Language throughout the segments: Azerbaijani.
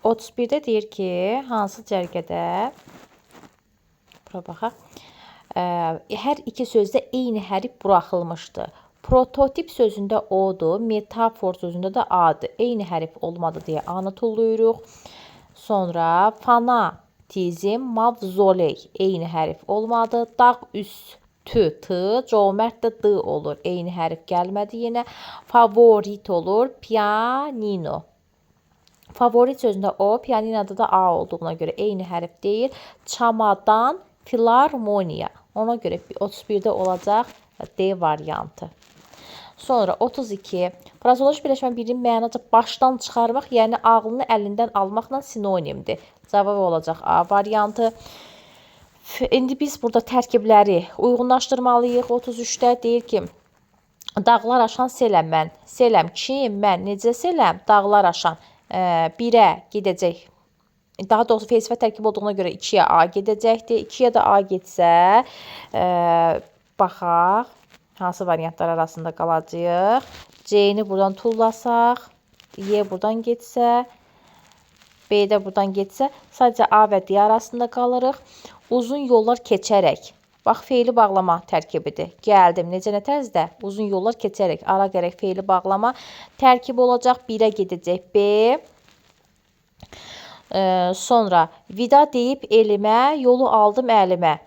31-də deyir ki, hansı cərgədə, bura baxaq, hər iki sözdə eyni hərf buraxılmışdı. Prototip sözündə odur, metafor sözündə də adır. Eyni hərf olmadı deyə anı tulluyuruq. Sonra fanatizm, mavzoley eyni hərf olmadı. Dağ üstü t, cömert də d olur. Eyni hərf gəlmədi yenə. Favorit olur, pianino. Favorit sözündə o, pianinoda da a olduğuna görə eyni hərf deyil. Çamadan, filarmoniya. Ona görə 31-də olacaq D variantı. Sonra 32. Frazeoloji birləşmə birinin mənaca başdan çıxarmaq, yəni ağlını əlindən almaqla sinonimdir. Cavab olacaq A variantı. İndi biz burada tərkibləri uyğunlaşdırmalıyıq. 33-də deyir ki, dağlar aşan seləm mən. Seləm kim? Mən. Necə seləm? Dağlar aşan. 1-ə gedəcək. Daha doğrusu fe'l sifət tərkib olduğuna görə 2-yə A gedəcəkdir. 2-yə də A getsə, baxaq. Hansı variantlar arasında qalacaq? C-ni buradan tullasaq, Y buradan getsə, B-də buradan getsə, sadəcə A və D arasında qalırıq. Uzun yollar keçərək. Bax, fe'li bağlama tərkibidir. Gəldim. Necə nə tərzdə? Uzun yollar keçərək. Ara gərək fe'li bağlama tərkib olacaq. 1-ə gedəcək B. Sonra vida deyib elimə, yolu aldım əlimə.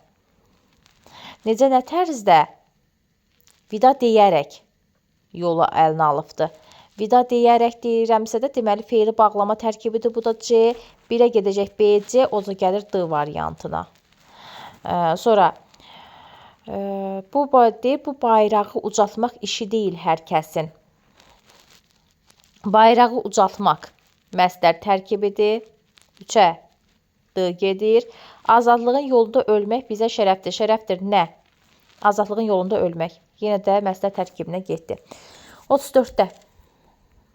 Necə nə tərzdə? Vida deyərək yolu əlinə alıbdır. Vida deyərək deyirəmsə də deməli fe'li bağlama tərkibidir. Bu da C. 1-ə gedəcək B, C. O da gəlir D variantına. Sonra bu bayrağı ucaltmaq işi deyil hər kəsin. Bayrağı ucaltmaq məsdər tərkibidir. 3-ə D gedir. Azadlığın yolunda ölmək bizə şərəfdir. Şərəfdir nə? Azadlığın yolunda ölmək. Yenə də məsdər tərkibinə getdi. 34-də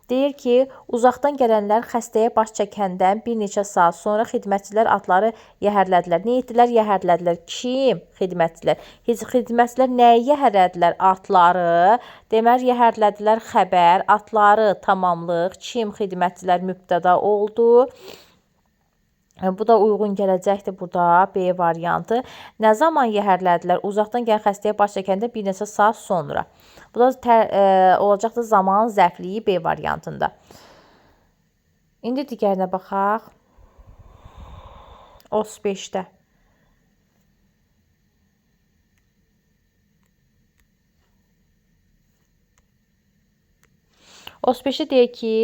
deyir ki, uzaqdan gələnlər xəstəyə baş çəkəndən bir neçə saat sonra xidmətçilər atları yəhərlədilər. Nə etdilər? Yəhərlədilər. Kim? Xidmətçilər. Xidmətçilər nəyi yəhərlədilər? Atları. Deməli, yəhərlədilər xəbər, atları tamamlıq. Kim? Xidmətçilər mübtəda oldu. Bu da uyğun gələcəkdir burada B variantı. Nə zaman yəhərlədilər? Uzaqdan gələn xəstəyə baş çəkəndə bir neçə saat sonra. Bu da olacaqdır zaman zərfliyi B variantında. İndi digərinə baxaq. 35-də. deyir ki,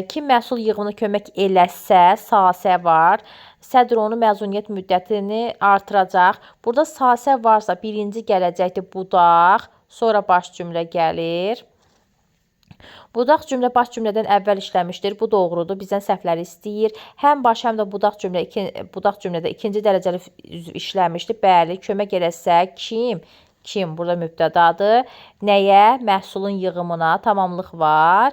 kim məhsul yığımına kömək eləsə, sasə var. Sədr onu məzuniyyət müddətini artıracaq. Burada sasə varsa birinci gələcəkdir budaq, sonra baş cümlə gəlir. Budaq cümlə baş cümlədən əvvəl işləmişdir. Bu doğrudur. Bizdən səhvləri istəyir. Həm baş, həm də budaq cümlədə ikinci dərəcəli işləmişdir. Bəli, kömək eləsə kim? Kim? Burada mübtədadır. Nəyə? Məhsulun yığımına tamamlıq var.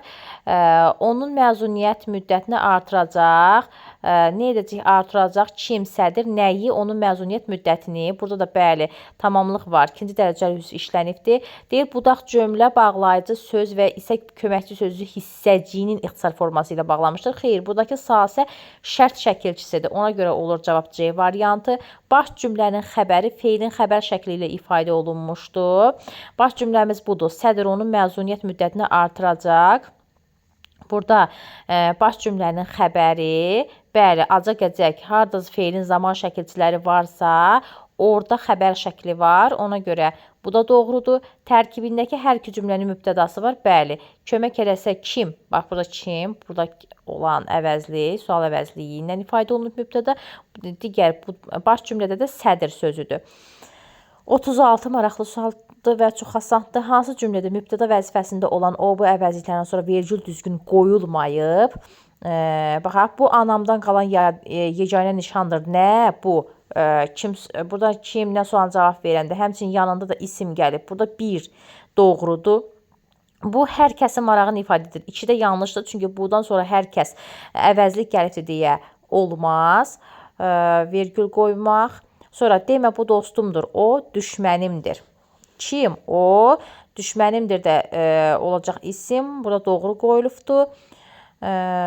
Onun məzuniyyət müddətini artıracaq. Nə edəcək? Artıracaq kimsədir. Nəyi? Onun məzuniyyət müddətini. Burada da bəli, tamamlıq var. İkinci dərəcəli işlənibdir. Deyir, budaq cümlə bağlayıcı söz və isə köməkçi sözü hissəciyinin ixtisar forması ilə bağlamışdır. Xeyr, buradakı sasə şərt şəkilçisidir. Ona görə olur cavab C variantı. Baş cümlənin xəbəri fe'lin xəbər şəkli ilə ifadə olunmuşdur. Baş cümləmiz budur. Sədr onun məzuniyyət müddətini artıracaq. Burada baş cümlənin xəbəri, bəli, acaq-əcək, hardasa fe'lin zaman şəkilçiləri varsa, orada xəbər şəkli var. Ona görə bu da doğrudur. Tərkibindəki hər iki cümlənin mübtədası var. Bəli, kömək eləsə kim? Bax, burada kim? Burada olan əvəzli, sual əvəzliyi ilə ifadə olunub mübtəda. Digər baş cümlədə də sədr sözüdür. 36 maraqlı sualdır və çox asandır. Hansı cümlədə mübtəda vəzifəsində olan o, bu əvəzliklərdən sonra vergül düzgün qoyulmayıb? Baxaq, bu anamdan qalan yeganə nişandır. Nə bu? Burada kim, nə sual cavab verəndə, həmçinin yanında da isim gəlib. Burada bir doğrudur. Bu, hər kəsin marağını ifadə edir. 2-də yanlışdır, çünki buradan sonra hər kəs əvəzlik gəlibdir deyə olmaz. Vergül qoymaq. Sonra demə bu dostumdur, o düşmənimdir. Kim? O düşmənimdir də olacaq isim. Burada doğru qoyulubdur.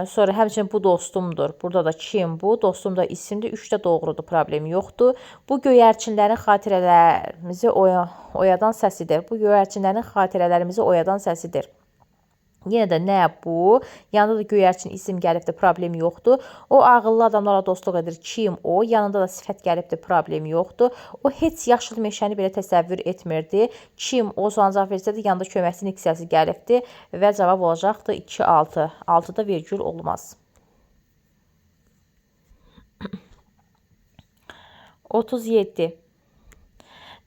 Sonra həmçinin bu dostumdur. Burada da kim bu? Dostum da isimdir. 3 də doğrudur, problemi yoxdur. Bu göyərçinlərin xatirələrimizi oyadan səsidir. Bu göyərçinlərin xatirələrimizi oyadan səsidir. Yenə də nə bu? Yanında da göyərçin isim gəlibdir, problem yoxdur. O ağıllı adamlara dostluq edir. Kim o? Yanında da sifət gəlibdir, problem yoxdur. O heç yaşıl meşəni belə təsəvvür etmirdi. Kim o? Sual cavab versəydi, yanında köməkçinin hissəsi gəlibdir və cavab olacaqdı 2, 6. 6-da vergül olmaz. 37.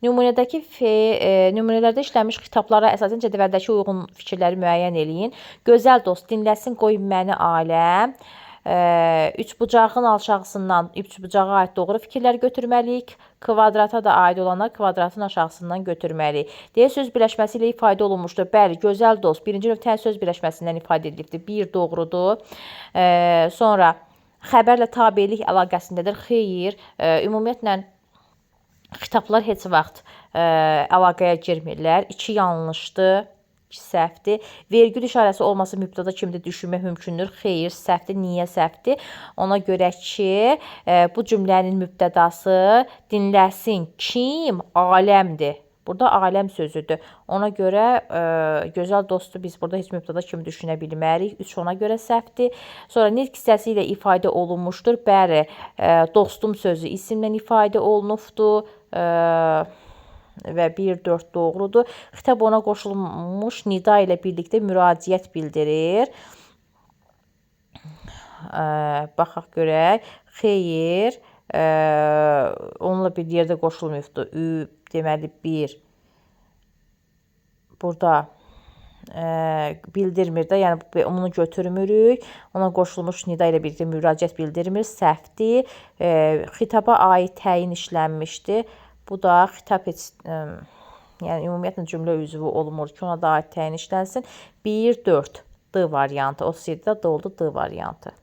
Nümunələrdə işlənmiş xitablara əsasən cədvəldəki uyğun fikirləri müəyyən eləyin. Gözəl dost, dinləsin qoy məni aləm. Üçbucağın aşağısından üçbucağa aid doğru fikirlər götürməliyik. Kvadrata da aid olanlar kvadratın aşağısından götürməliyik. Deyə söz birləşməsi ilə ifadə olunmuşdur. Bəli, gözəl dost birinci növ tən söz birləşməsindən ifadə edilibdir. 1 doğrudur. Sonra xəbərlə tabelik əlaqəsindədir. Xeyr, ümumiyyətlə xitablar heç vaxt əlaqəyə girmirlər. 2 yanlışdır, 2 səhvdir. Vergül işarəsi olması mübtəda kimdir düşünmək mümkündür. Xeyr, səhvdir. Niyə səhvdir? Ona görə ki, bu cümlənin mübtədası dinləsin kim? Aləmdir. Burada aləm sözüdür. Ona görə gözəl dostu biz burada heç mübtəda kimi düşünə bilmərik. 3 ona görə səhvdir. Sonra nitq hissəsi ilə ifadə olunmuşdur. Bəli, dostum sözü isimlə ifadə olunubdur. Və 1, 4 doğrudur. Xitab ona qoşulmuş nida ilə birlikdə müraciət bildirir. Baxaq görək. Xeyr, onunla bir yerdə qoşulmuyubdur. Deməli 1. Burada bildirmir də, yəni onu götürmürük. Ona qoşulmuş nida ilə birlikdə müraciət bildirmir. Səhvdir. Xitaba aid təyin işlənmişdir. Bu da xitab yəni ümumiyyətlə cümlə üzvü olmur ki, ona da aid təyin işlənsin. 1, 4 D variantı. 37-də D oldu, D variantı.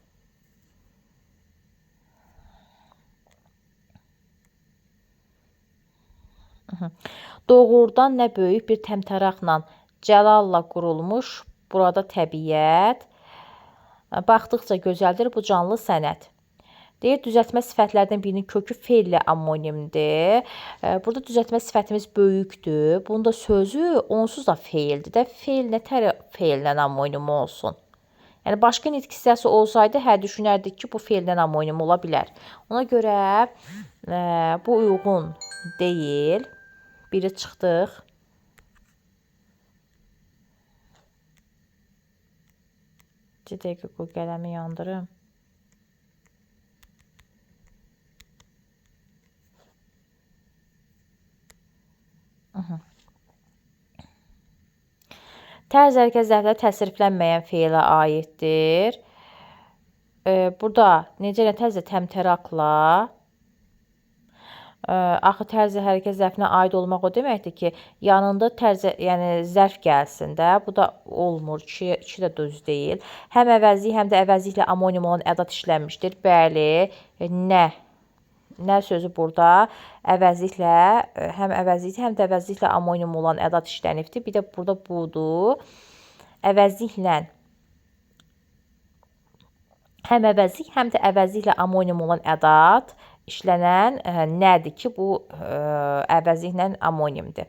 Doğrudan nə böyük bir təmtəraqla, cəlalla qurulmuş burada təbiət. Baxdıqca gözəldir bu canlı sənət. Deyir, düzəltmə sifətlərdən birinin kökü feillə amonimdir. Burada düzəltmə sifətimiz böyükdür. Bunun da sözü onsuz da feildir də. Feil nətər feillə amonim olsun? Yəni, başqa nitq hissəsi olsaydı, düşünərdik ki, bu feillə amonim ola bilər. Ona görə bu uyğun deyil. Biri çıxdıq. Bir dəqiqə qoy qələmi yandırım. Tərz hərəkət zərfləri təsriflənməyən feilə aiddir. Burada necə tərzdə təmtəraqla axı tərzi hərəkət zərfinə aid olmaq o deməkdir ki, yanında yəni zərf gəlsin də. Bu da olmur ki, 2 də düz deyil. Həm əvəzlik, həm də əvəzliklə amonim olan ədat işlənmişdir. Bəli, nə sözü burada əvəzliklə, həm əvəzliklə, həm də əvəzliklə amonim olan ədat işlənibdir. Bir də burada budur. Əvəzliklə, həm əvəzlik, həm də əvəzliklə amonim olan ədat işlənən nədir ki, bu əvəzliklə amonimdir.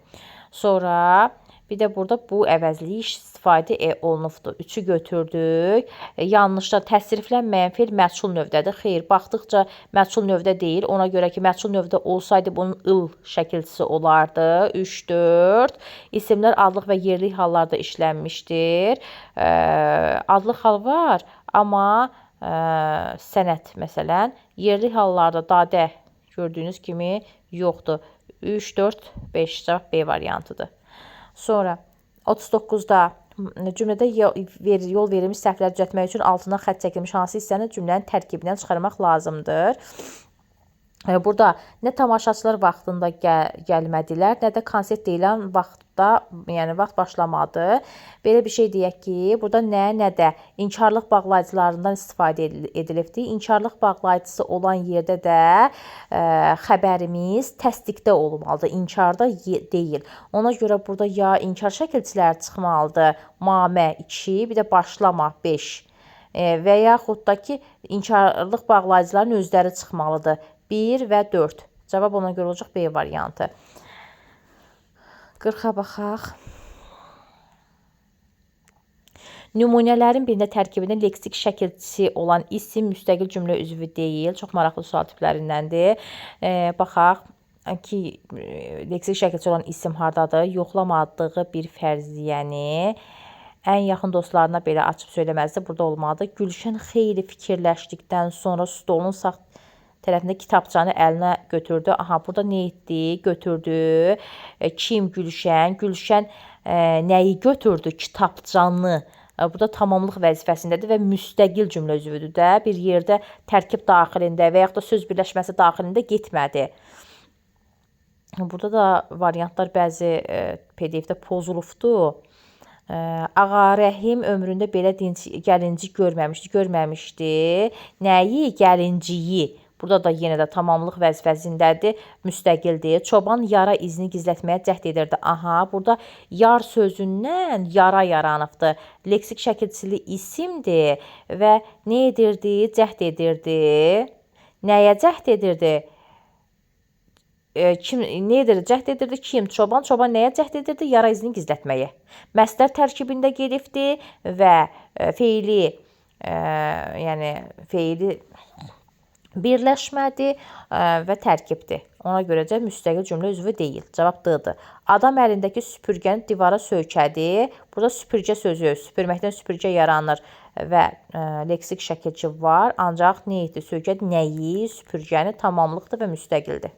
Sonra bir də burada bu əvəzliyi istifadə olunubdur. 3-ü götürdük. Yanlışda təsriflənməyən feil məchul növdədir. Xeyr, baxdıqca məchul növdə deyil. Ona görə ki, məchul növdə olsaydı bunun ıl şəkilçisi olardı. 3, 4. İsimlər adlıq və yerlik hallarda işlənmişdir. Adlıq hal var, amma sənət məsələn, yerli hallarda dadə gördüyünüz kimi yoxdur. 3, 4, 5 cavab B variantıdır. Sonra 39-da cümlədə yol verilmiş səhvləri düzəltmək üçün altından xətt çəkilmiş hansı hissəni cümlənin tərkibindən çıxarmaq lazımdır. Burada nə tamaşaçılar vaxtında gəlmədilər, nə də konsert deyilən vaxtda, yəni vaxt başlamadı. Belə bir şey deyək ki, burada nə də inkarlıq bağlayıcılarından istifadə edilibdir. İnkarlıq bağlayıcısı olan yerdə də xəbərimiz təsdiqdə olmalıdır, inkarda deyil. Ona görə burada ya inkar şəkilçiləri çıxmalıdır, mamə 2, bir də başlama 5. və yaxud da ki, inkarlıq bağlayıcıların özləri çıxmalıdır. 1 və 4. Cavab ona görə olacaq B variantı. 40-a baxaq. Nümunələrin birində tərkibində leksik şəkilçisi olan isim müstəqil cümlə üzvü deyil. Çox maraqlı sual tiplərindəndir. Baxaq ki, leksik şəkilçisi olan isim hardadır? Yoxlamadığı bir fərziyyəni ən yaxın dostlarına belə açıb söyləməlidir. Burada olmalıdır. Gülşən xeyli fikirləşdikdən sonra stolun sağ tərəfində kitabçanı əlinə götürdü. Aha, burada nə etdi? Götürdü. Kim? Gülşən. Gülşən nəyi götürdü? Kitabçanı. Burada tamamlıq vəzifəsindədir və müstəqil cümlə üzvüdür də. Bir yerdə tərkib daxilində və yaxud da söz birləşməsi daxilində getmədi. Burada da variantlar bəzi PDF-də pozulubdur. Ağarəhim ömründə belə gəlinci görməmişdi. Nəyi? Gəlinciyi. Burada da yenə də tamamlıq vəzifəsindədir, müstəqildir. Çoban yara izini gizlətməyə cəhd edirdi. Aha, burada yar sözündən yara yaranıbdır. Leksik şəkilçili isimdir və nə edirdi? Cəhd edirdi. Nəyə cəhd edirdi? Kim nə edirdi? Cəhd edirdi kim? Çoban. Çoban nəyə cəhd edirdi? Yara izini gizlətməyə. Məsdər tərkibində gedibdi və feili, yəni feili birləşmədi və tərkibdir. Ona görəcə müstəqil cümlə üzvü deyil. Cavab D-dir. Adam əlindəki süpürgəni divara söykədi. Burada süpürgə sözü, süpürməkdən süpürgə yaranır və leksik şəkilçi var. Ancaq nə etdi? Söykədi nəyi? Süpürgəni tamamlıqdır və müstəqildir.